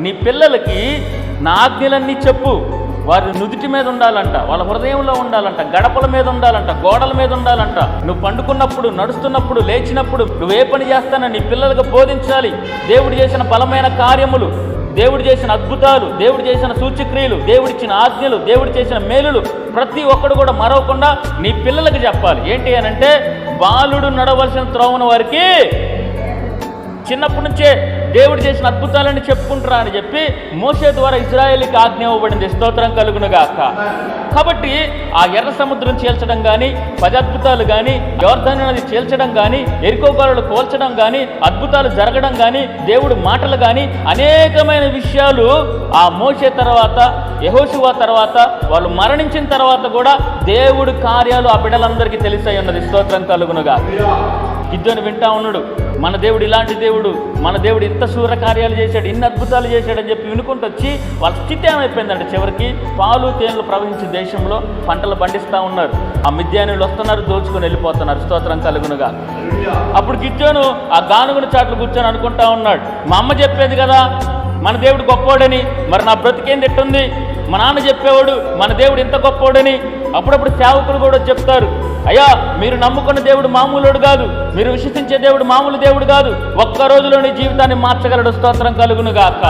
నీ పిల్లలకి నా ఆజ్ఞలన్నీ చెప్పు, వారి నుదుటి మీద ఉండాలంట, వాళ్ళ హృదయంలో ఉండాలంట, గడపల మీద ఉండాలంట, గోడల మీద ఉండాలంట. నువ్వు పండుకున్నప్పుడు, నడుస్తున్నప్పుడు, లేచినప్పుడు నువ్వే పని చేస్తానో నీ పిల్లలకు బోధించాలి. దేవుడు చేసిన బలమైన కార్యములు, దేవుడు చేసిన అద్భుతాలు, దేవుడు చేసిన సూచక్రియలు, దేవుడిచ్చిన ఆజ్ఞలు, దేవుడు చేసిన మేలులు ప్రతి ఒక్కడు కూడా మరవకుండా నీ పిల్లలకు చెప్పాలి. ఏంటి అనంటే, బాలుడు నడవలసిన త్రోవన వారికి చిన్నప్పటి నుంచే దేవుడు చేసిన అద్భుతాలని చెప్పుకుంటారా అని చెప్పి మోషే ద్వారా ఇశ్రాయేలుకి ఆజ్ఞ ఇవ్వబడింది. స్తోత్రం కలుగునుగాక. కాబట్టి ఆ ఎర్ర సముద్రం చీల్చడం కానీ, 10 అద్భుతాలు కానీ, యోర్దాను నది చీల్చడం కానీ, ఎరికో గోడలు కోల్చడం కానీ, అద్భుతాలు జరగడం కానీ, దేవుడు మాటలు కానీ, అనేకమైన విషయాలు ఆ మోషే తర్వాత, యెహోషువ తర్వాత, వాళ్ళు మరణించిన తర్వాత కూడా దేవుడి కార్యాలు ఆ బిడ్డలందరికీ తెలిసై ఉన్నది. స్తోత్రం కలుగునుగాక. గిద్యోను వింటా ఉన్నాడు, మన దేవుడు ఇలాంటి దేవుడు, మన దేవుడు ఇంత శూర కార్యాలు చేశాడు, ఇన్ని అద్భుతాలు చేశాడని చెప్పి వినుకుంటూ వచ్చి వాళ్ళ స్థితి ఏమైపోయిందంటే చివరికి పాలు తేనెలు ప్రవహించే దేశంలో పంటలు పండిస్తూ ఉన్నారు. ఆ మిద్యానీయులు వస్తున్నారు, దోచుకొని వెళ్ళిపోతున్నారు. స్తోత్రం కలుగునుగా. అప్పుడు గిద్యోను ఆ గానుగుని చాట్లు కూర్చొని అనుకుంటా ఉన్నాడు, మా అమ్మ చెప్పేది కదా మన దేవుడు గొప్పోడని, మరి నా బ్రతికేం తిట్టుంది. మా నాన్న చెప్పేవాడు మన దేవుడు ఇంత గొప్పోడని. అప్పుడప్పుడు సేవకులు కూడా చెప్తారు, అయ్యా మీరు నమ్ముకున్న దేవుడు మామూలుడు కాదు, మీరు విశ్వసించే దేవుడు మామూలు దేవుడు కాదు, ఒక్క రోజులో నీ జీవితాన్ని మార్చగలడు. స్తోత్రం కలుగునుగాక.